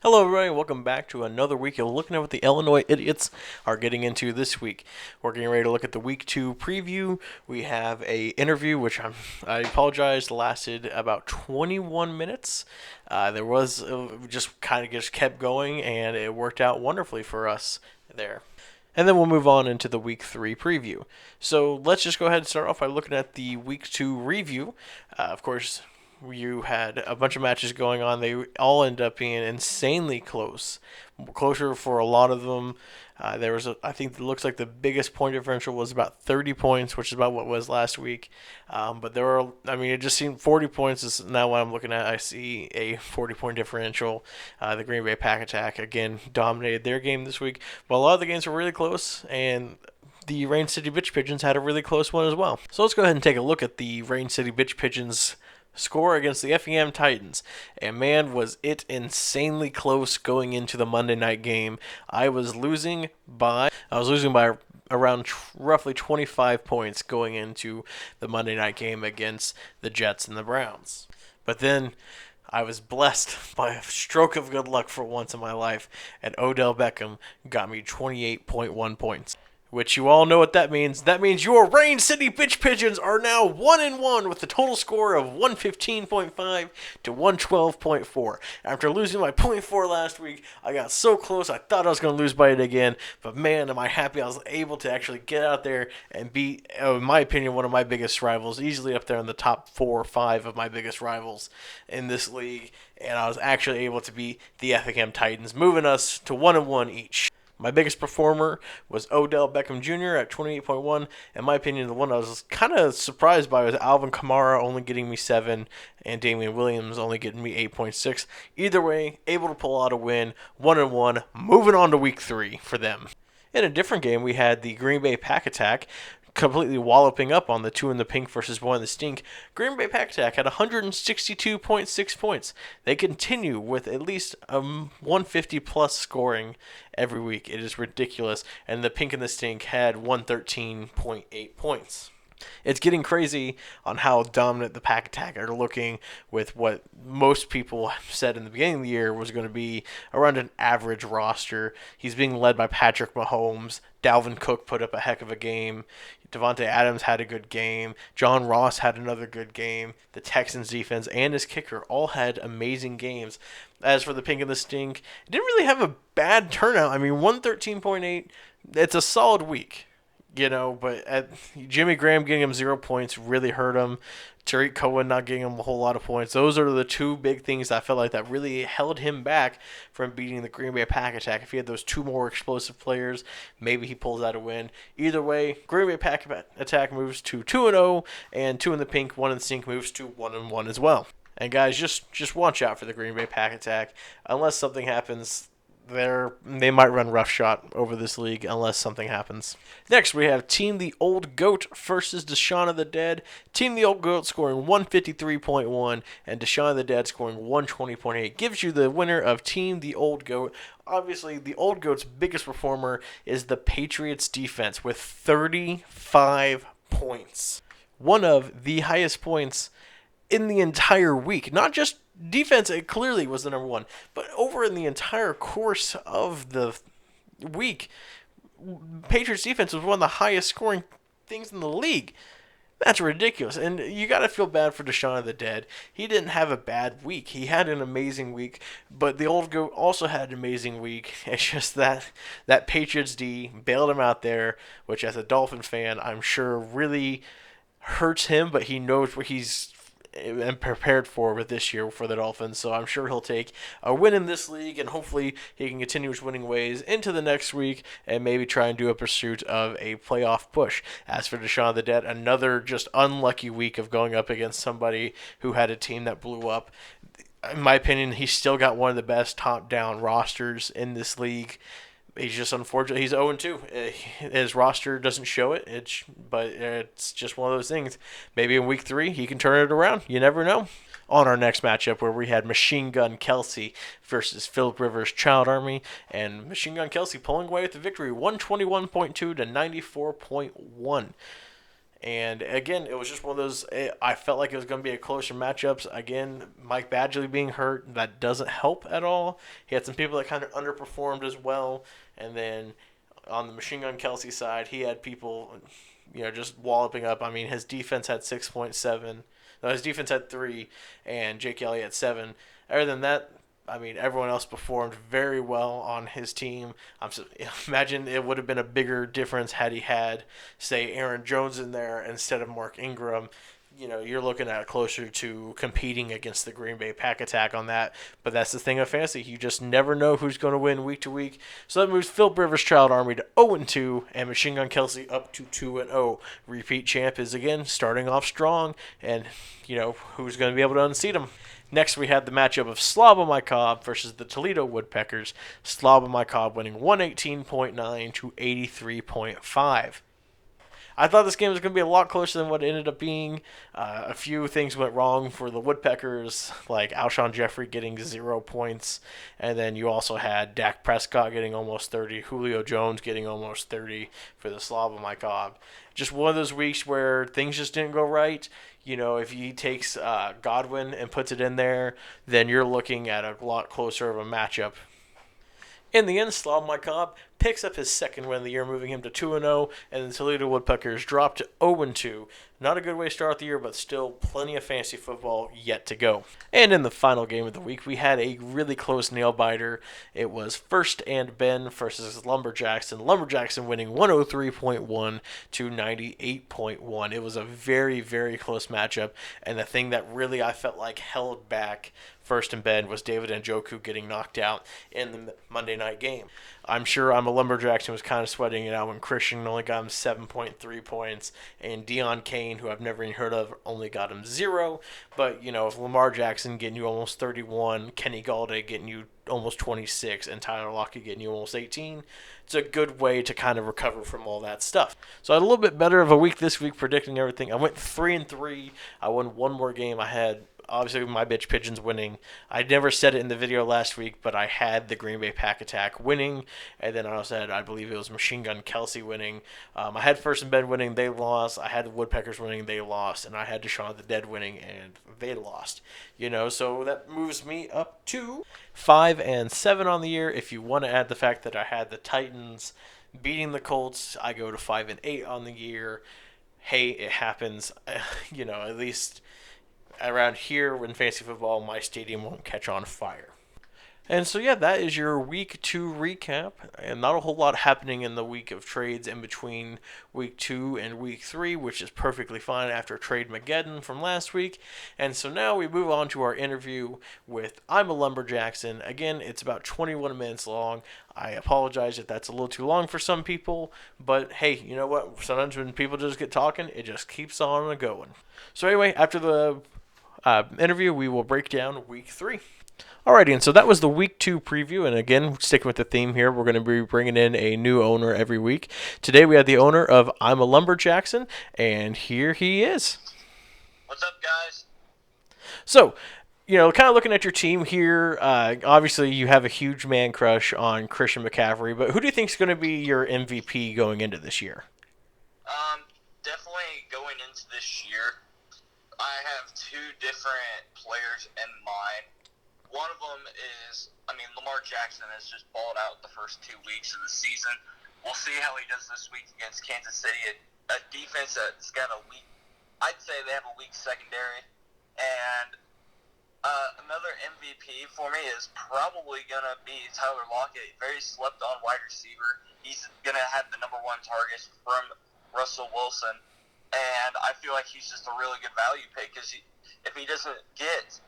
Hello, everybody. Welcome back to another week of looking at what the Illinois Idiots are getting into this week. We're getting ready to look at the Week 2 preview. We have a interview, which I apologize, lasted about 21 minutes. There was just kind of just kept going, and it worked out wonderfully for us there. And then we'll move on into the Week 3 preview. So let's just go ahead and start off by looking at the Week 2 review. Of course, you had a bunch of matches going on. They all end up being insanely close, closer for a lot of them. There was, I think, it looks like the biggest point differential was about 30 points, which is about what it was last week. But there were, it just seemed 40 points is now what I'm looking at. I see a 40-point differential. The Green Bay Pack Attack again dominated their game this week, but a lot of the games were really close, and the Rain City Bitch Pigeons had a really close one as well. So let's go ahead and take a look at the Rain City Bitch Pigeons score against the Effingham Titans. And man, was it insanely close going into the Monday night game. I was losing by around roughly 25 points going into the Monday night game against the Jets and the Browns. But then I was blessed by a stroke of good luck for once in my life, and Odell Beckham got me 28.1 points. Which you all know what that means. That means your Rain City Bitch Pigeons are now 1-1 with a total score of 115.5 to 112.4. After losing my .4 last week, I got so close I thought I was going to lose by it again. But man, am I happy I was able to actually get out there and beat, in my opinion, one of my biggest rivals. Easily up there in the top 4 or 5 of my biggest rivals in this league. And I was actually able to beat the Effingham Titans, moving us to 1-1 each. My biggest performer was Odell Beckham Jr. at 28.1. In my opinion, the one I was kind of surprised by was Alvin Kamara only getting me 7 and Damian Williams only getting me 8.6. Either way, able to pull out a win, 1-1, moving on to Week 3 for them. In a different game, we had the Green Bay Pack Attack completely walloping up on the 2 in the pink versus 1 in the stink. Green Bay Pack Attack had 162.6 points. They continue with at least 150 plus scoring every week. It is ridiculous. And the pink and the stink had 113.8 points. It's getting crazy on how dominant the Pack Attack are looking with what most people said in the beginning of the year was going to be around an average roster. He's being led by Patrick Mahomes. Dalvin Cook put up a heck of a game. Devontae Adams had a good game. John Ross had another good game. The Texans defense and his kicker all had amazing games. As for the pink and the stink, it didn't really have a bad turnout. 113.8, it's a solid week. But Jimmy Graham getting him 0 points really hurt him. Tariq Cohen not getting him a whole lot of points. Those are the two big things I felt like that really held him back from beating the Green Bay Pack Attack. If he had those two more explosive players, maybe he pulls out a win. Either way, Green Bay Pack Attack moves to 2-0, and 2 in the pink, 1 in the stink moves to 1-1 as well. And guys, just watch out for the Green Bay Pack Attack. Unless something happens, they might run roughshod over this league unless something happens. Next, we have Team the Old Goat versus Deshaun of the Dead. Team the Old Goat scoring 153.1 and Deshaun of the Dead scoring 120.8 gives you the winner of Team the Old Goat. Obviously, the Old Goat's biggest performer is the Patriots defense with 35 points. One of the highest points in the entire week. Not just defense, it clearly was the number one, but over in the entire course of the week, Patriots defense was one of the highest scoring things in the league. That's ridiculous. And you got to feel bad for Deshaun of the Dead. He didn't have a bad week. He had an amazing week, but the Old Goat also had an amazing week. It's just that Patriots D bailed him out there, which as a Dolphin fan, I'm sure really hurts him, but he knows what he's and prepared for with this year for the Dolphins, so I'm sure he'll take a win in this league, and hopefully he can continue his winning ways into the next week and maybe try and do a pursuit of a playoff push. As for Deshaun of the Dead, another just unlucky week of going up against somebody who had a team that blew up. In my opinion, he's still got one of the best top-down rosters in this league. He's just unfortunate. He's 0-2. His roster doesn't show it. But it's just one of those things. Maybe in week 3 he can turn it around. You never know. On our next matchup, where we had Machine Gun Kelsey versus Philip Rivers Child Army, and Machine Gun Kelsey pulling away with the victory, 121.2 to 94.1. And again, it was just one of those. I felt like it was going to be a closer matchups. Again, Mike Badgley being hurt, that doesn't help at all. He had some people that kind of underperformed as well. And then on the Machine Gun Kelsey side, he had people, just walloping up. I mean, his defense had 6.7. No, his defense had 3, and Jake Elliott had 7. Other than that, I mean, everyone else performed very well on his team. Imagine it would have been a bigger difference had he had, say, Aaron Jones in there instead of Mark Ingram. You're looking at closer to competing against the Green Bay Pack Attack on that. But that's the thing of fantasy. You just never know who's going to win week to week. So that moves Phil Rivers' Child Army to 0-2 and Machine Gun Kelsey up to 2-0. Repeat champ is again starting off strong, and who's going to be able to unseat him. Next, we had the matchup of Slava My Cobb versus the Toledo Woodpeckers. Slava My Cobb winning 118.9 to 83.5. I thought this game was going to be a lot closer than what it ended up being. A few things went wrong for the Woodpeckers, like Alshon Jeffrey getting 0 points. And then you also had Dak Prescott getting almost 30, Julio Jones getting almost 30 for the Slava My Cobb. Just one of those weeks where things just didn't go right. If he takes Godwin and puts it in there, then you're looking at a lot closer of a matchup. In the end, Slava My Cobb picks up his second win of the year, moving him to 2-0, and the Toledo Woodpeckers drop to 0-2. Not a good way to start the year, but still plenty of fantasy football yet to go. And in the final game of the week, we had a really close nail-biter. It was First and Ben versus Lumberjackson. Lumberjackson winning 103.1 to 98.1. It was a very, very close matchup, and the thing that really I felt like held back First and Ben was David Njoku getting knocked out in the Monday night game. I'm sure I'm a Lumberjackson was kind of sweating it out when Christian only got him 7.3 points, and Deion Kane, who I've never even heard of, only got him 0. But, if Lamar Jackson getting you almost 31, Kenny Galladay getting you almost 26, and Tyler Lockett getting you almost 18, it's a good way to kind of recover from all that stuff. So I had a little bit better of a week this week predicting everything. I went 3-3. I won one more game. I had obviously my bitch Pigeons winning. I never said it in the video last week, but I had the Green Bay Pack Attack winning, and then I also had, I believe it was Machine Gun Kelsey winning. I had First and Ben winning, they lost. I had the Woodpeckers winning, they lost, and I had Deshaun the Dead winning, and they lost. So that moves me up to 5-7 on the year. If you want to add the fact that I had the Titans beating the Colts, I go to 5-8 on the year. Hey, it happens. At least around here in fantasy football, my stadium won't catch on fire. And so, yeah, that is your week 2 recap. And not a whole lot happening in the week of trades in between week 2 and week 3, which is perfectly fine after Trade Mageddon from last week. And so now we move on to our interview with I'm a Lumberjackson. Again, it's about 21 minutes long. I apologize if that's a little too long for some people, but hey, you know what? Sometimes when people just get talking, it just keeps on and going. So anyway, after the interview, we will break down week 3. Alrighty, and so that was the week 2 preview, and again, sticking with the theme here, we're going to be bringing in a new owner every week. Today we have the owner of I'm a Lumberjackson, and here he is. What's up, guys? So, kind of looking at your team here, obviously you have a huge man crush on Christian McCaffrey, but who do you think is going to be your MVP going into this year? Definitely going into this year, I have 2 different players in mind. One of them is, Lamar Jackson has just balled out the first 2 weeks of the season. We'll see how he does this week against Kansas City, a defense that's got I'd say they have a weak secondary. And another MVP for me is probably going to be Tyler Lockett, very slept-on wide receiver. He's going to have the number 1 targets from Russell Wilson. And I feel like he's just a really good value pick because if he doesn't get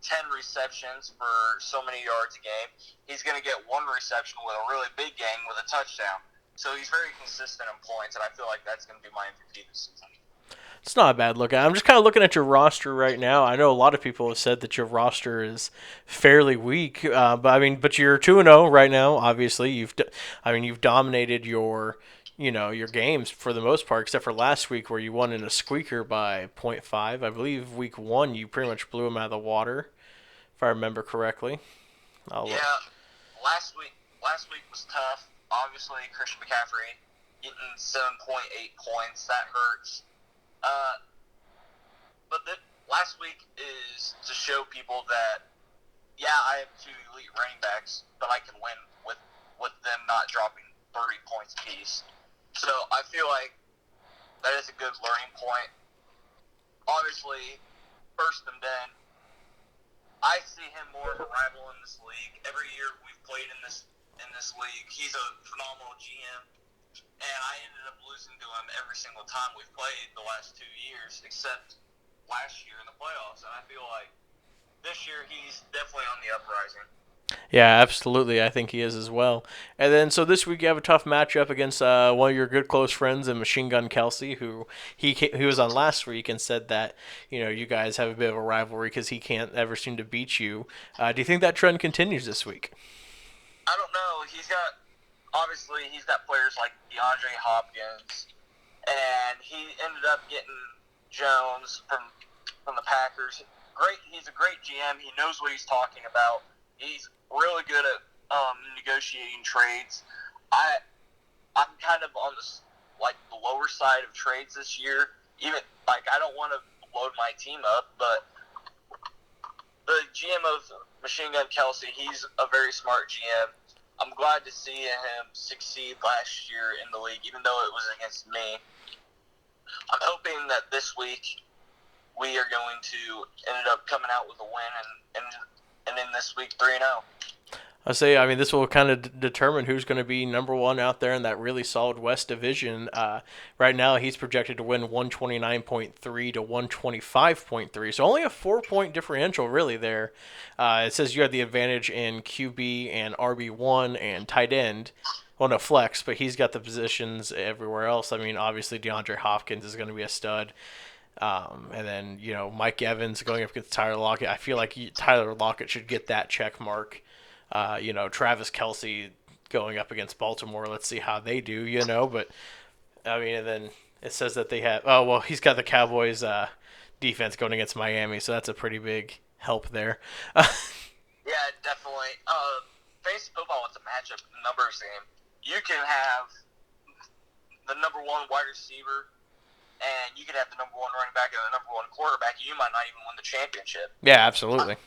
10 receptions for so many yards a game, he's going to get 1 reception with a really big game with a touchdown. So he's very consistent in points, and I feel like that's going to be my MVP this season. It's not a bad look. I'm just kind of looking at your roster right now. I know a lot of people have said that your roster is fairly weak, but you're 2-0 right now. Obviously, you've dominated your games for the most part, except for last week where you won in a squeaker by 0.5. I believe week 1 you pretty much blew them out of the water, if I remember correctly. Last week was tough. Obviously, Christian McCaffrey getting 7.8 points, that hurts. Uh, but last week is to show people that, yeah, I have two elite running backs, but I can win with them not dropping 30 points apiece. So I feel like that is a good learning point. Obviously, first and then, I see him more of a rival in this league. Every year we've played in this league, he's a phenomenal GM, and I ended up losing to him every single time we've played the last 2 years, except last year in the playoffs. And I feel like this year he's definitely on the uprising. Yeah, absolutely. I think he is as well. And then, so this week you have a tough matchup against one of your good close friends, and Machine Gun Kelsey, who he was on last week and said that you guys have a bit of a rivalry because he can't ever seem to beat you. Do you think that trend continues this week? I don't know. He's got players like DeAndre Hopkins, and he ended up getting Jones from the Packers. He's a great GM. He knows what he's talking about. He's really good at negotiating trades. I'm kind of on the lower side of trades this year. Even I don't want to load my team up, but the GM of Machine Gun Kelsey, he's a very smart GM. I'm glad to see him succeed last year in the league, even though it was against me. I'm hoping that this week we are going to end up coming out with a win and in this week 3-0. I mean, this will kind of determine who's going to be number one out there in that really solid West Division. Right now, he's projected to win 129.3 to 125.3, so only a 4-point differential really there. It says you have the advantage in QB and RB1 and tight end. Well, no, flex, but he's got the positions everywhere else. I mean, obviously, DeAndre Hopkins is going to be a stud. And then, Mike Evans going up against Tyler Lockett. I feel like Tyler Lockett should get that check mark. Travis Kelce going up against Baltimore. Let's see how they do, But, I mean, and then it says that they have... Oh, well, he's got the Cowboys defense going against Miami, so that's a pretty big help there. Yeah, definitely. Fantasy football, it's a matchup numbers game. You can have the number one wide receiver, and you can have the number one running back and the number one quarterback, and you might not even win the championship. Yeah, absolutely.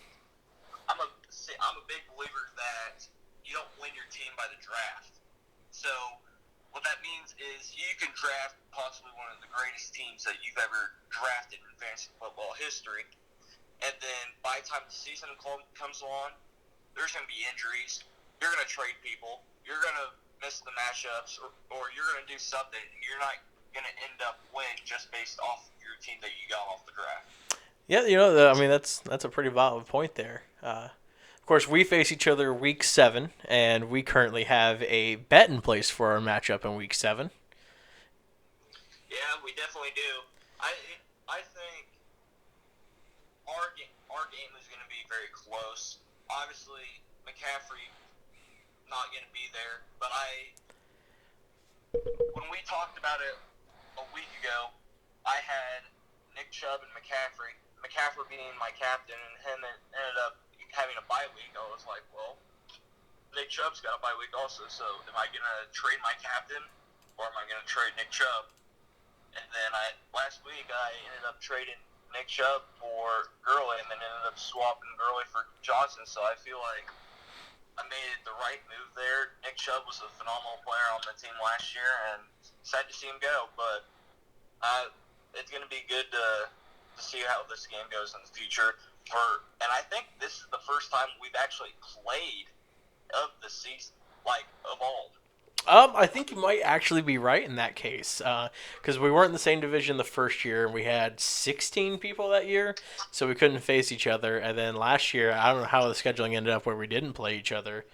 I'm a big believer that you don't win your team by the draft. So what that means is you can draft possibly one of the greatest teams that you've ever drafted in fantasy football history, and then by the time the season comes along, there's going to be injuries. You're going to trade people. You're going to miss the matchups, or you're going to do something, and you're not going to end up winning just based off of your team that you got off the draft. Yeah, I mean, that's a pretty valid point there. Of course, we face each other week 7, and we currently have a bet in place for our matchup in week 7. Yeah, we definitely do. I think our game is going to be very close. Obviously, McCaffrey not going to be there, but when we talked about it a week ago, I had Nick Chubb and McCaffrey being my captain, and him ended up having a bye week. I was like, well, Nick Chubb's got a bye week also, so am I going to trade my captain, or am I going to trade Nick Chubb? And then last week I ended up trading Nick Chubb for Gurley, and then ended up swapping Gurley for Johnson, so I feel like I made the right move there. Nick Chubb was a phenomenal player on the team last year, and sad to see him go, but it's going to be good to see how this game goes in the future. And I think this is the first time we've actually played of the season, of all. I think you might actually be right in that case, because we weren't in the same division the first year, and we had 16 people that year, so we couldn't face each other. And then last year, I don't know how the scheduling ended up where we didn't play each other.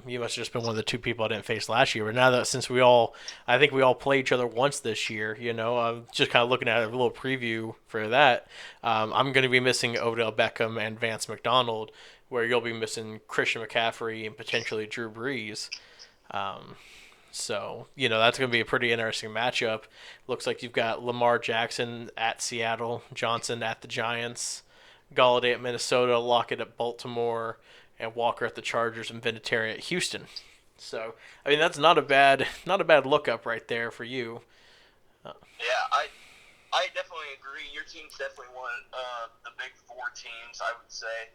You must have just been one of the 2 people I didn't face last year. But now that I think we all play each other once this year. I'm just kind of looking at a little preview for that. I'm going to be missing Odell Beckham and Vance McDonald, where you'll be missing Christian McCaffrey and potentially Drew Brees. So, that's going to be a pretty interesting matchup. Looks like you've got Lamar Jackson at Seattle, Johnson at the Giants, Galladay at Minnesota, Lockett at Baltimore, and Walker at the Chargers, and Vinatieri at Houston. So, I mean, that's not a bad look up right there for you. Yeah, I definitely agree. Your team's definitely one of the big four teams, I would say.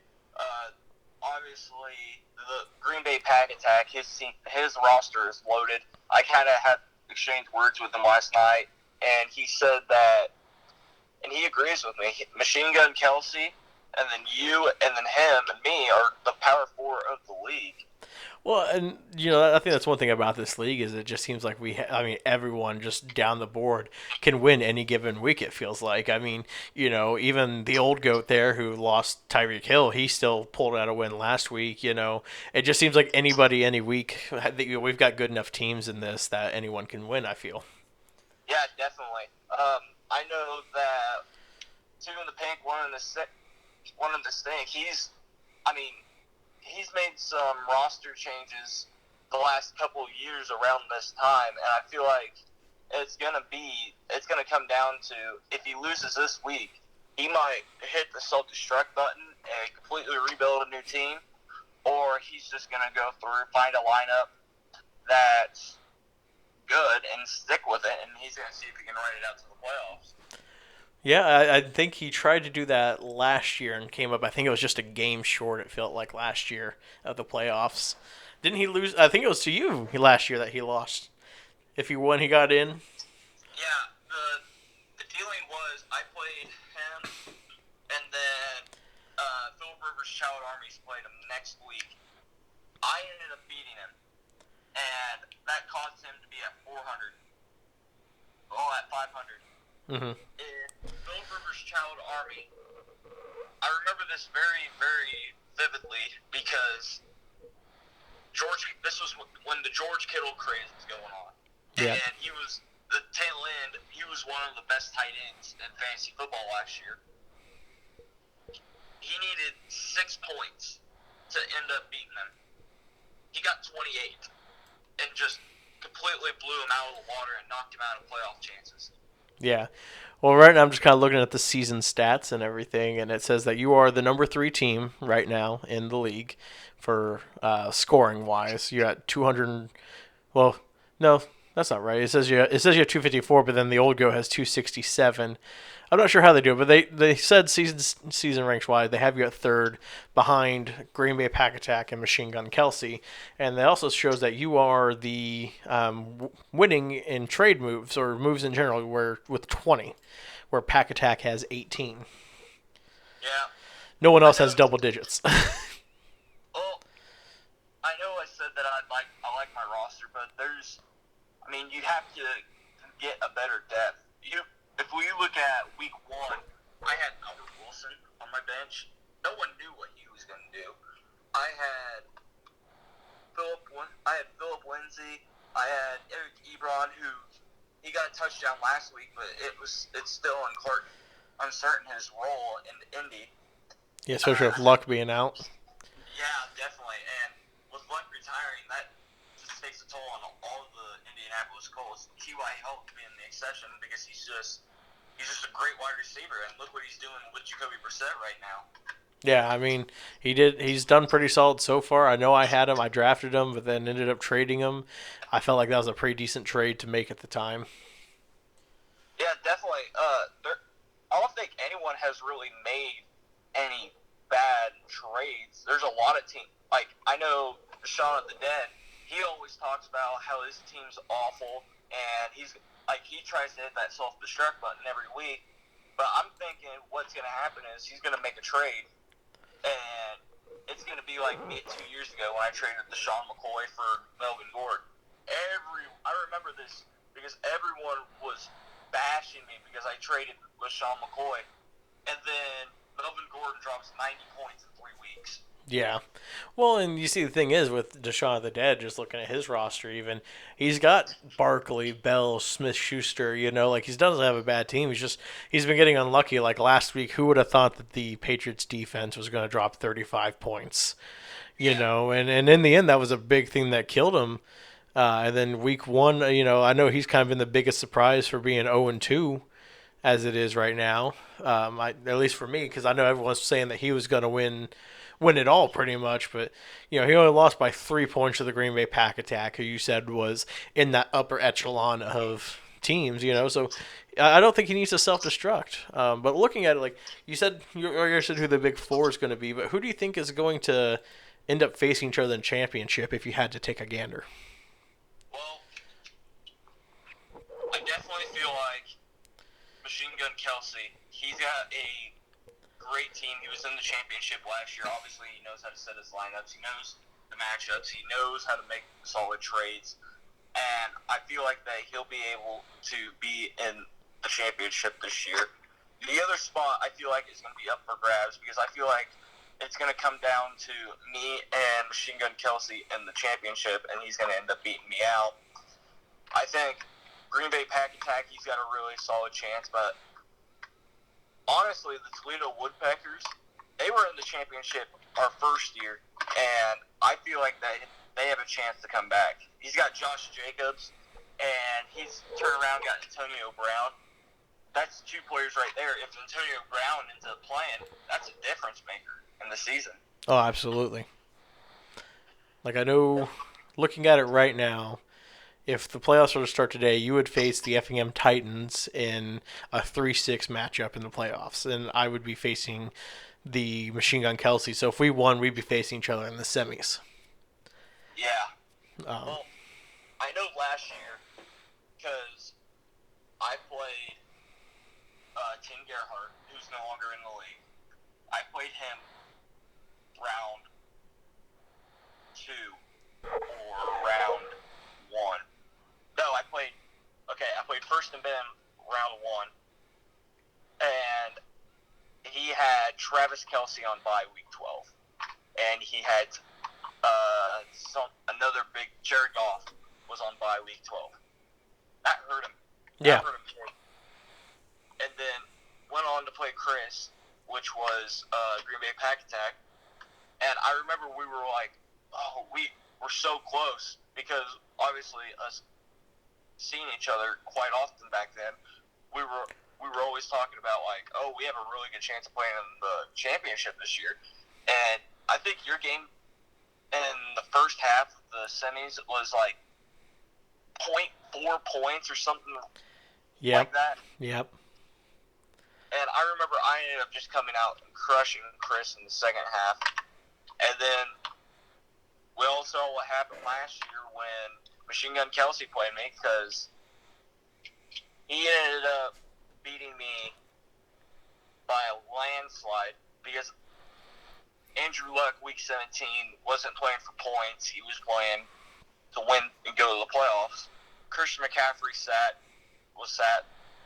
Obviously, the Green Bay Pack Attack, his roster is loaded. I kind of had exchanged words with him last night, and he said that, and he agrees with me. Machine Gun Kelsey, and then you, and then him, and me are the power four of the league. Well, and I think that's one thing about this league is it just seems like I mean, everyone just down the board can win any given week. It feels like. I mean, even the old goat there who lost Tyreek Hill, he still pulled out a win last week. It just seems like anybody, any week, we've got good enough teams in this that anyone can win. I feel. Yeah, definitely. I know that two in the pink, one in the stink. I mean, he's made some roster changes the last couple of years around this time, and I feel like it's gonna come down to, if he loses this week, he might hit the self-destruct button and completely rebuild a new team, or he's just gonna go through, find a lineup that's good and stick with it, and he's gonna see if he can run it out to the playoffs. Yeah, I think he tried to do that last year and came up. I think it was just a game short. It felt like last year of the playoffs. Didn't he lose? I think it was to you last year that he lost. If he won, he got in. Yeah, the dealing was I played him, and then Philip Rivers Child Armies played him next week. I ended up beating him, and that caused him to be at 400. Oh, at 500. Mm-hmm. In Philip Rivers Child Army, I remember this very, very vividly because this was when the George Kittle craze was going on. Yeah. And he was the tail end. He was one of the best tight ends in fantasy football last year. He needed 6 points to end up beating them. He got 28 and just completely blew him out of the water and knocked him out of playoff chances. Yeah. Well, right now I'm just kind of looking at the season stats and everything, and it says that you are the number 3 team right now in the league for scoring wise. You got 200. Well, no, that's not right. It says you have 254, but then the old go has 267. I'm not sure how they do it, but they said season ranks wise they have you at third behind Green Bay Pack Attack and Machine Gun Kelsey, and that also shows that you are the winning in trade moves or moves in general, where with 20, where Pack Attack has 18. Yeah. No one else has double digits. Well, I know I said that I like my roster, but you have to get a better depth. If we look at week 1, I had Albert Wilson on my bench. No one knew what he was going to do. I had Philip Lindsay. I had Eric Ebron, who he got a touchdown last week, but it's still uncertain his role in Indy. Yeah, especially with Luck being out. Yeah, definitely. And with Luck retiring, that just takes a toll on all of the Indianapolis Colts. T.Y. Hilton being the exception because he's just a great wide receiver, and look what he's doing with Jacoby Brissett right now. Yeah, I mean, he's done pretty solid so far. I know I had him, I drafted him, but then ended up trading him. I felt like that was a pretty decent trade to make at the time. Yeah, definitely. I don't think anyone has really made any bad trades. There's a lot of teams. Like, I know Shaun of the Dead, he always talks about how his team's awful, and he tries to hit that self-destruct button every week. But I'm thinking what's going to happen is he's going to make a trade, and it's going to be like me 2 years ago when I traded Deshaun McCoy for Melvin Gordon. I remember this because everyone was bashing me because I traded LeSean McCoy, and then Melvin Gordon drops 90 points in 3 weeks. Yeah. Well, and you see the thing is with Deshaun of the Dead, just looking at his roster even, he's got Barkley, Bell, Smith-Schuster, like he doesn't have a bad team. He's been getting unlucky. Like last week, who would have thought that the Patriots defense was going to drop 35 points? And in the end, that was a big thing that killed him. And then week 1, I know he's kind of been the biggest surprise for being 0-2 as it is right now. At least for me, because I know everyone's saying that he was going to win it all pretty much, but he only lost by 3 points to the Green Bay Pack Attack, who you said was in that upper echelon of teams, So I don't think he needs to self-destruct. But looking at it, like you said who the big four is going to be, but who do you think is going to end up facing each other in championship if you had to take a gander? Well, I definitely feel like Machine Gun Kelsey, he's got a great team. He was in the championship last year. Obviously, he knows how to set his lineups. He knows the matchups. He knows how to make solid trades. And I feel like that he'll be able to be in the championship this year. The other spot I feel like is going to be up for grabs because I feel like it's going to come down to me and Machine Gun Kelsey in the championship, and he's going to end up beating me out. I think Green Bay Pack Attack, he's got a really solid chance, but honestly, the Toledo Woodpeckers, they were in the championship our first year, and I feel like they have a chance to come back. He's got Josh Jacobs, and he's turned around got Antonio Brown. That's two players right there. If Antonio Brown ends up playing, that's a difference maker in the season. Oh, absolutely. Like I know, looking at it right now, if the playoffs were to start today, you would face the Effingham Titans in a 3-6 matchup in the playoffs, and I would be facing the Machine Gun Kelsey. So if we won, we'd be facing each other in the semis. Yeah. Well, I know last year because I played Tim Gerhardt, who's no longer in the league. I played him round 2 or round 1. No, I played first and Ben round 1, and he had Travis Kelce on bye week 12, and he had another big Jared Goff was on bye week 12. That hurt him. Yeah. That hurt him big. And then went on to play Chris, which was Green Bay Pack Attack, and I remember we were like, oh, we were so close because obviously us seeing each other quite often back then, we were always talking about like, oh, we have a really good chance of playing in the championship this year. And I think your game in the first half of the semis was like 0.4 points or something like that. Yep. And I remember I ended up just coming out and crushing Chris in the second half. And then we all saw what happened last year when Machine Gun Kelsey played me because he ended up beating me by a landslide because Andrew Luck, week 17, wasn't playing for points. He was playing to win and go to the playoffs. Christian McCaffrey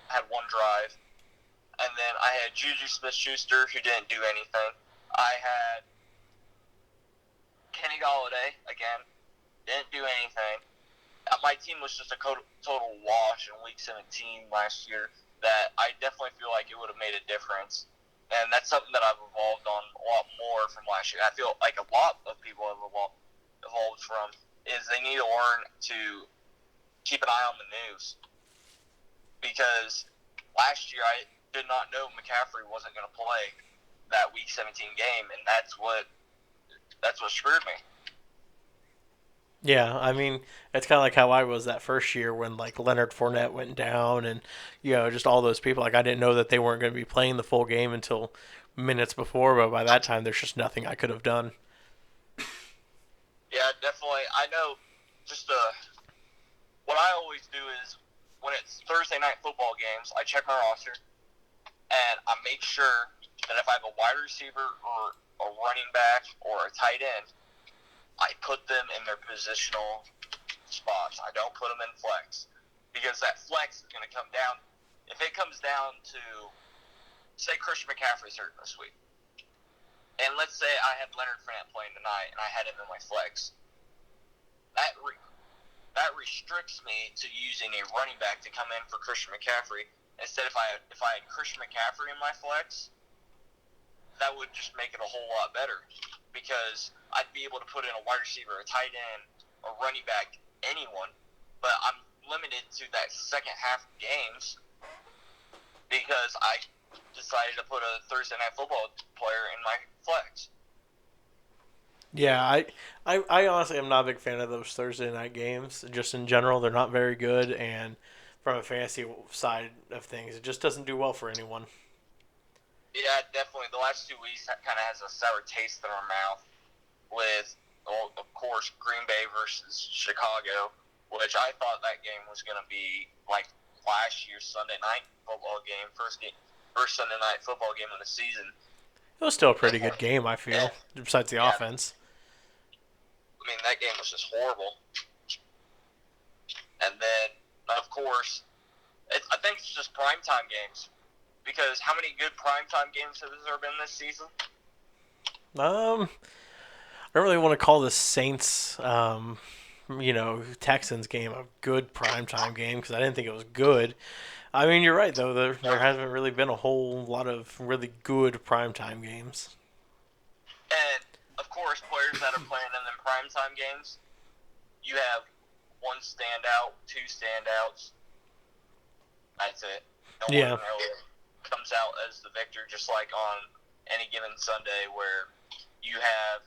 had one drive. And then I had Juju Smith-Schuster, who didn't do anything. I had Kenny Golladay, again, didn't do anything. My team was just a total wash in Week 17 last year that I definitely feel like it would have made a difference. And that's something that I've evolved on a lot more from last year. I feel like a lot of people have evolved from is they need to learn to keep an eye on the news. Because last year I did not know McCaffrey wasn't going to play that Week 17 game, and that's what screwed me. Yeah, I mean, it's kind of like how I was that first year when like Leonard Fournette went down, and just all those people. Like I didn't know that they weren't going to be playing the full game until minutes before, but by that time, there's just nothing I could have done. Yeah, definitely. I know. What I always do is when it's Thursday night football games, I check my roster, and I make sure that if I have a wide receiver or a running back or a tight end, I put them in their positional spots. I don't put them in flex because that flex is going to come down. If it comes down to, say, Christian McCaffrey's hurt this week, and let's say I had Leonard Fournette playing tonight and I had him in my flex, that restricts me to using a running back to come in for Christian McCaffrey. Instead, if I had Christian McCaffrey in my flex, that would just make it a whole lot better because I'd be able to put in a wide receiver, a tight end, a running back, anyone, but I'm limited to that second half of games because I decided to put a Thursday Night Football player in my flex. Yeah, I honestly am not a big fan of those Thursday night games. Just in general, they're not very good, and from a fantasy side of things. It just doesn't do well for anyone. Yeah, definitely. The last 2 weeks kind of has a sour taste in our mouth with, well, of course, Green Bay versus Chicago, which I thought that game was going to be like last year's Sunday night football game, first Sunday night football game of the season. It was still a pretty good game, I feel, besides the Yeah. offense. I mean, that game was just horrible. And then, of course, I think it's just primetime games. Because how many good primetime games have there been this season? I don't really want to call the Saints, Texans game a good primetime game because I didn't think it was good. I mean, you're right, though. There hasn't really been a whole lot of really good primetime games. And, of course, players that are playing in them primetime games, you have one standout, two standouts. That's it. No Yeah. one really comes out as the victor, just like on any given Sunday where you have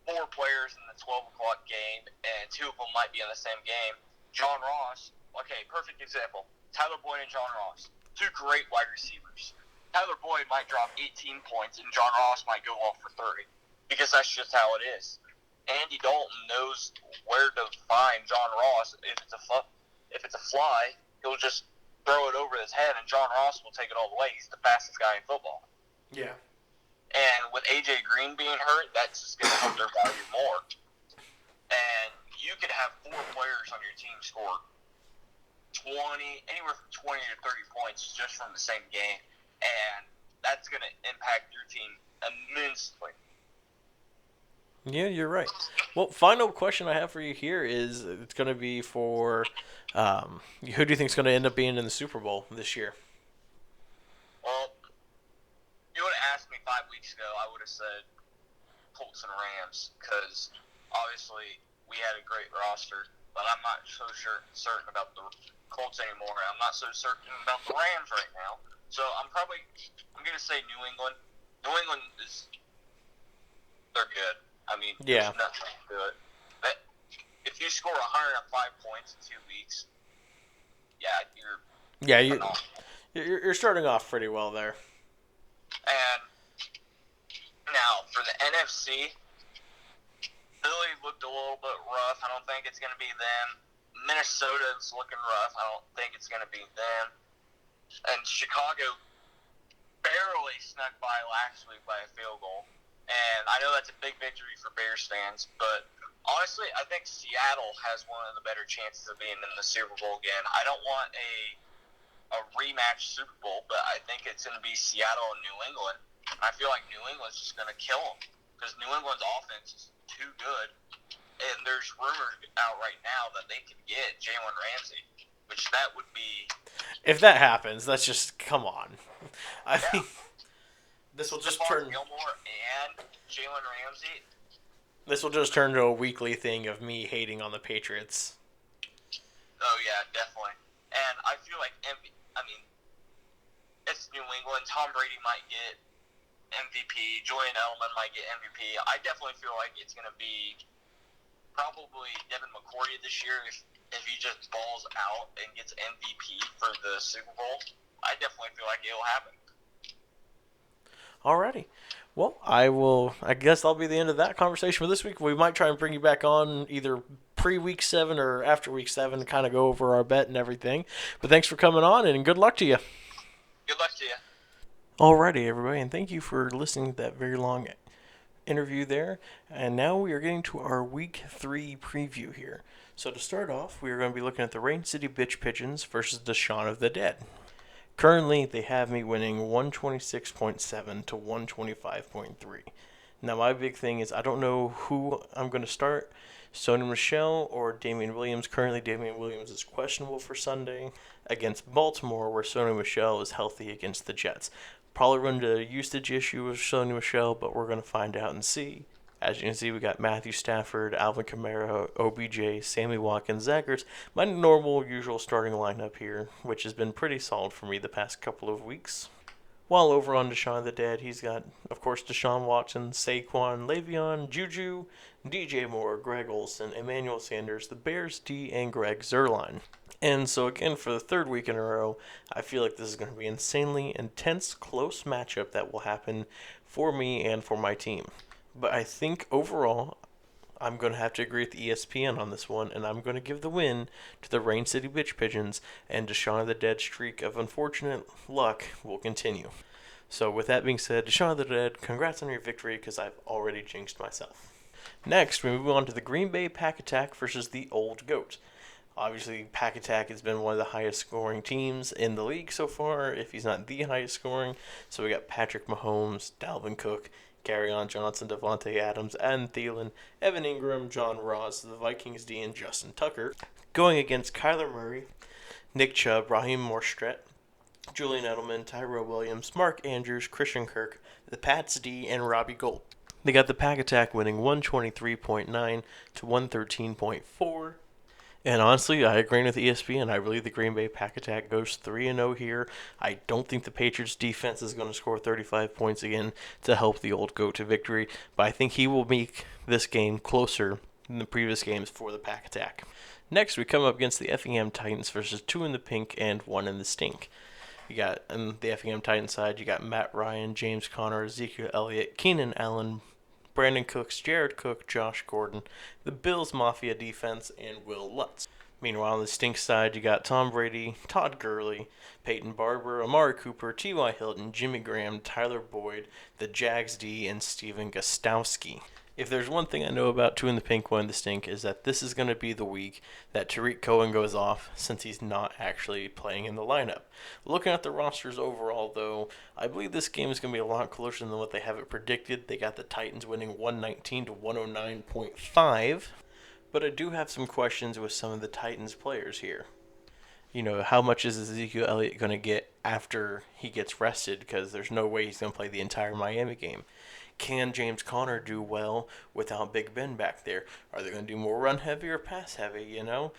4 players in the 12 o'clock game and 2 of them might be in the same game. John Ross, okay, perfect example. Tyler Boyd and John Ross, 2 great wide receivers. Tyler Boyd might drop 18 points and John Ross might go off for 30 because that's just how it is. Andy Dalton knows where to find John Ross. If it's a fly, he'll just throw it over his head, and John Ross will take it all the way. He's the fastest guy in football. Yeah. And with A.J. Green being hurt, that's just going to help their value more. And you could have 4 players on your team score anywhere from 20 to 30 points just from the same game, and that's going to impact your team immensely. Yeah, you're right. Well, final question I have for you here is it's going to be for who do you think is going to end up being in the Super Bowl this year? Well, you would have asked me 5 weeks ago, I would have said Colts and Rams because obviously we had a great roster, but I'm not so certain about the Colts anymore. I'm not so certain about the Rams right now. So I'm going to say New England. New England they're good. I mean, Yeah. there's nothing to it. But if you score 105 points in 2 weeks, yeah, you're phenomenal. You're starting off pretty well there. And now for the NFC, Philly looked a little bit rough. I don't think it's going to be them. Minnesota's looking rough. I don't think it's going to be them. And Chicago barely snuck by last week by a field goal. And I know that's a big victory for Bears fans, but honestly, I think Seattle has one of the better chances of being in the Super Bowl again. I don't want a rematch Super Bowl, but I think it's going to be Seattle and New England. I feel like New England's just going to kill them because New England's offense is too good. And there's rumors out right now that they could get Jalen Ramsey, which that would be... If that happens, that's just, come on. I mean, this will just Stephon turn... Gilmore and Jalen Ramsey. This will just turn to a weekly thing of me hating on the Patriots. Oh, yeah, definitely. And I feel like, it's New England. Tom Brady might get MVP. Julian Edelman might get MVP. I definitely feel like it's going to be probably Devin McCourty this year if he just balls out and gets MVP for the Super Bowl. I definitely feel like it'll happen. Alrighty. Well, I guess that'll be the end of that conversation for this week. We might try and bring you back on either pre-week 7 or after week 7 to kind of go over our bet and everything. But thanks for coming on, and good luck to you. Good luck to you. Alrighty, everybody, and thank you for listening to that very long interview there. And now we are getting to our week 3 preview here. So to start off, we are going to be looking at the Rain City Bitch Pigeons versus the Shaun of the Dead. Currently, they have me winning 126.7 to 125.3. Now, my big thing is I don't know who I'm going to start, Sony Michel or Damian Williams. Currently, Damian Williams is questionable for Sunday against Baltimore, where Sony Michel is healthy against the Jets. Probably run into a usage issue with Sony Michel, but we're going to find out and see. As you can see, we got Matthew Stafford, Alvin Kamara, OBJ, Sammy Watkins, Zach Ertz. My normal, usual starting lineup here, which has been pretty solid for me the past couple of weeks. While over on Shaun the Dead, he's got, of course, Deshaun Watson, Saquon, Le'Veon, Juju, DJ Moore, Greg Olsen, Emmanuel Sanders, the Bears D, and Greg Zuerlein. And so again, for the third week in a row, I feel like this is going to be an insanely intense, close matchup that will happen for me and for my team. But I think overall, I'm going to have to agree with ESPN on this one, and I'm going to give the win to the Rain City Bitch Pigeons, and Deshaun of the Dead streak of unfortunate luck will continue. So with that being said, Deshaun of the Dead, congrats on your victory because I've already jinxed myself. Next, we move on to the Green Bay Pack Attack versus the Old Goat. Obviously, Pack Attack has been one of the highest scoring teams in the league so far, if he's not the highest scoring. So we got Patrick Mahomes, Dalvin Cook, Kerryon Johnson, Devontae Adams, Adam Thielen, Evan Ingram, John Ross, the Vikings D, and Justin Tucker, going against Kyler Murray, Nick Chubb, Raheem Mostert, Julian Edelman, Tyrell Williams, Mark Andrews, Christian Kirk, the Pats D, and Robbie Gould. They got the Pack Attack winning 123.9 to 113.4. And honestly, I agree with ESPN. I believe the Green Bay Pack Attack goes 3-0 here. I don't think the Patriots defense is going to score 35 points again to help the Old Goat to victory, but I think he will make this game closer than the previous games for the Pack Attack. Next, we come up against the Effingham Titans versus 2 in the pink and 1 in the stink. You got, on the Effingham Titans side, you got Matt Ryan, James Conner, Ezekiel Elliott, Keenan Allen, Brandon Cooks, Jared Cook, Josh Gordon, the Bills Mafia defense, and Will Lutz. Meanwhile, on the stink side, you got Tom Brady, Todd Gurley, Peyton Barber, Amari Cooper, T.Y. Hilton, Jimmy Graham, Tyler Boyd, the Jags D, and Steven Gostowski. If there's one thing I know about 2 in the pink, 1 in the stink, is that this is going to be the week that Tariq Cohen goes off since he's not actually playing in the lineup. Looking at the rosters overall, though, I believe this game is going to be a lot closer than what they have it predicted. They got the Titans winning 119 to 109.5, but I do have some questions with some of the Titans players here. You know, how much is Ezekiel Elliott going to get after he gets rested? Because there's no way he's going to play the entire Miami game. Can James Conner do well without Big Ben back there? Are they going to do more run heavy or pass heavy, you know?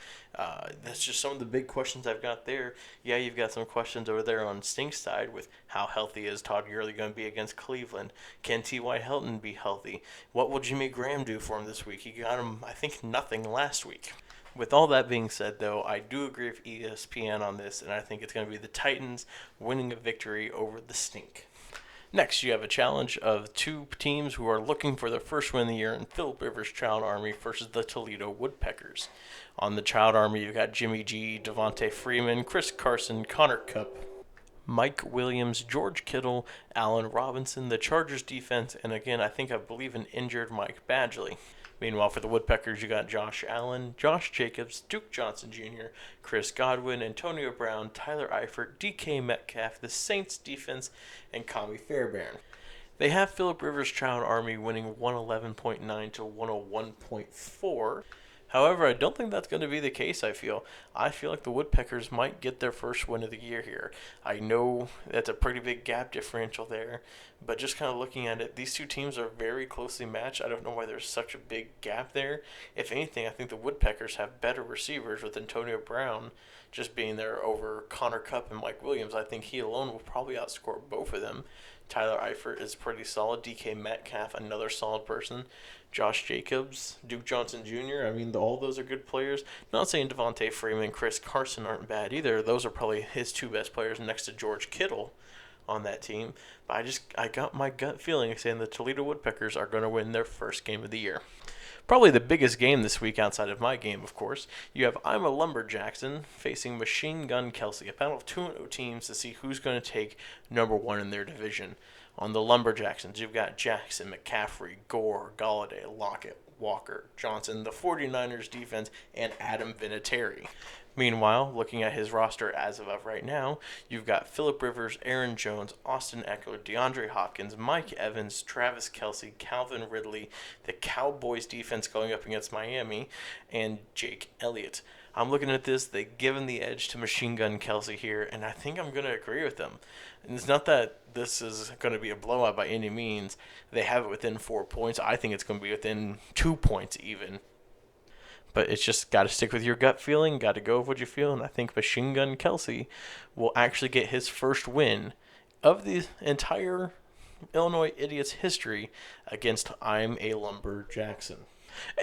That's just some of the big questions I've got there. Yeah, you've got some questions over there on Stink's side with how healthy is Todd Gurley going to be against Cleveland? Can T.Y. Hilton be healthy? What will Jimmy Graham do for him this week? He got him, I think, nothing last week. With all that being said, though, I do agree with ESPN on this, and I think it's going to be the Titans winning a victory over the Stink. Next, you have a challenge of 2 teams who are looking for their first win of the year in Philip Rivers Child Army versus the Toledo Woodpeckers. On the Child Army, you've got Jimmy G, Devontae Freeman, Chris Carson, Connor Kupp, Mike Williams, George Kittle, Allen Robinson, the Chargers defense, and again, I believe an injured Mike Badgley. Meanwhile, for the Woodpeckers, you got Josh Allen, Josh Jacobs, Duke Johnson Jr., Chris Godwin, Antonio Brown, Tyler Eifert, DK Metcalf, the Saints defense, and Kami Fairbairn. They have Philip Rivers Child Army winning 111.9 to 101.4. However, I don't think that's going to be the case, I feel like the Woodpeckers might get their first win of the year here. I know that's a pretty big gap differential there, but just kind of looking at it, these 2 teams are very closely matched. I don't know why there's such a big gap there. If anything, I think the Woodpeckers have better receivers with Antonio Brown just being there over Connor Kupp and Mike Williams. I think he alone will probably outscore both of them. Tyler Eifert is pretty solid. DK Metcalf, another solid person. Josh Jacobs, Duke Johnson Jr. I mean, all those are good players. Not saying Devontae Freeman and Chris Carson aren't bad either. Those are probably his 2 best players next to George Kittle on that team. But I got my gut feeling saying the Toledo Woodpeckers are going to win their first game of the year. Probably the biggest game this week outside of my game, of course. You have I'm a Lumberjackson facing Machine Gun Kelsey, a panel of 2-0 teams to see who's going to take number 1 in their division. On the Lumberjacksons, you've got Jackson, McCaffrey, Gore, Galladay, Lockett, Walker, Johnson, the 49ers defense, and Adam Vinatieri. Meanwhile, looking at his roster as of right now, you've got Philip Rivers, Aaron Jones, Austin Eckler, DeAndre Hopkins, Mike Evans, Travis Kelce, Calvin Ridley, the Cowboys defense going up against Miami, and Jake Elliott. I'm looking at this, they've given the edge to Machine Gun Kelsey here, and I think I'm going to agree with them. And it's not that this is going to be a blowout by any means. They have it within 4 points. I think it's going to be within 2 points even. But it's just got to stick with your gut feeling, got to go with what you feel, and I think Machine Gun Kelsey will actually get his first win of the entire Illinois Idiots history against I'm a Lumberjackson.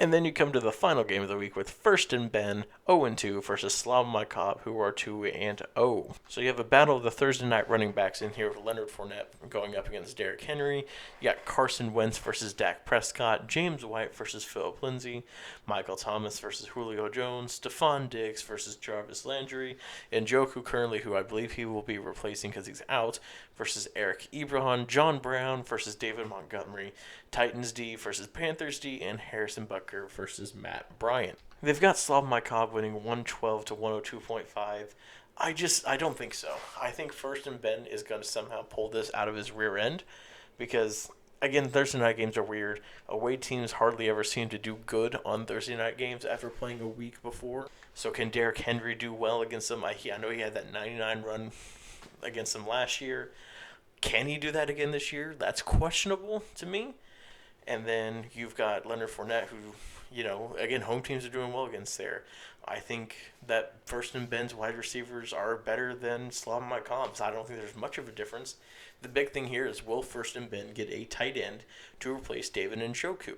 And then you come to the final game of the week with First and Ben 0-2 versus Slav Mykov, who are 2-0. So you have a battle of the Thursday night running backs in here with Leonard Fournette going up against Derrick Henry. You got Carson Wentz versus Dak Prescott, James White versus Philip Lindsay, Michael Thomas versus Julio Jones, Stephon Diggs versus Jarvis Landry, and Njoku currently, who I believe he will be replacing because he's out, versus Eric Ebron, John Brown versus David Montgomery, Titans D versus Panthers D, and Harrison Butker versus Matt Bryant. They've got Slav Mykov winning 112 to 102.5. I don't think so. I think First and Ben is going to somehow pull this out of his rear end because, again, Thursday night games are weird. Away teams hardly ever seem to do good on Thursday night games after playing a week before. So can Derrick Henry do well against them? I know he had that 99 run against them last year. Can he do that again this year? That's questionable to me. And then you've got Leonard Fournette, who, again, home teams are doing well against there. I think that First and Ben's wide receivers are better than Slav Mykov's. I don't think there's much of a difference. The big thing here is, will First and Ben get a tight end to replace David Njoku?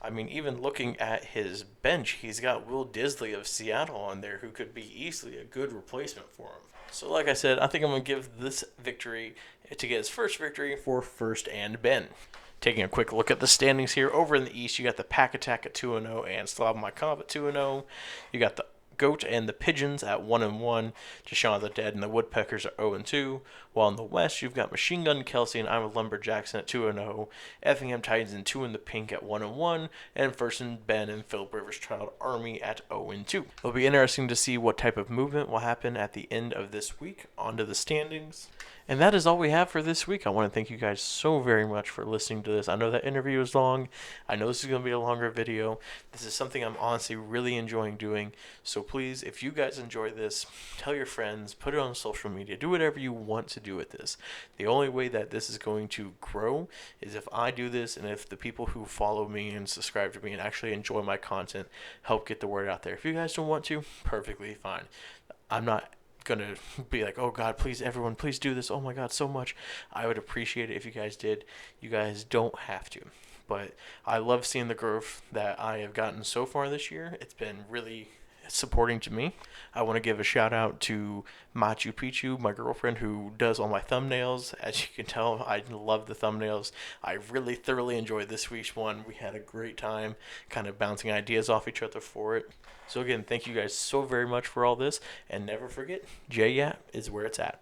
I mean, even looking at his bench, he's got Will Disley of Seattle on there, who could be easily a good replacement for him. So like I said, I think I'm going to give this victory to get his first victory for First and Ben. Taking a quick look at the standings here, over in the East, you got the Pack Attack at 2-0 and Slav Mykov at 2-0. You got the Goat and the Pigeons at 1-1. Deshaun the Dead and the Woodpeckers are 0-2. While in the West, you've got Machine Gun Kelsey and I'm a Lumberjackson at 2-0. Effingham Titans and 2 in the Pink at 1-1. And First and Ben and Philip Rivers Child Army at 0-2. It'll be interesting to see what type of movement will happen at the end of this week onto the standings. And that is all we have for this week. I want to thank you guys so very much for listening to this. I know that interview is long. I know this is going to be a longer video. This is something I'm honestly really enjoying doing. So please, if you guys enjoy this, tell your friends, put it on social media, do whatever you want to do with this. The only way that this is going to grow is if I do this and if the people who follow me and subscribe to me and actually enjoy my content help get the word out there. If you guys don't want to, perfectly fine. I'm not gonna be like, oh God, please, everyone, please do this. Oh my God, so much. I would appreciate it if you guys did. You guys don't have to, but I love seeing the growth that I have gotten so far this year. It's been really supporting to me. I want to give a shout out to Machu Picchu, my girlfriend, who does all my thumbnails. As you can tell, I love the thumbnails. I really thoroughly enjoyed this week's one. We had a great time kind of bouncing ideas off each other for it. So again, thank you guys so very much for all this, and never forget, JYAP is where it's at.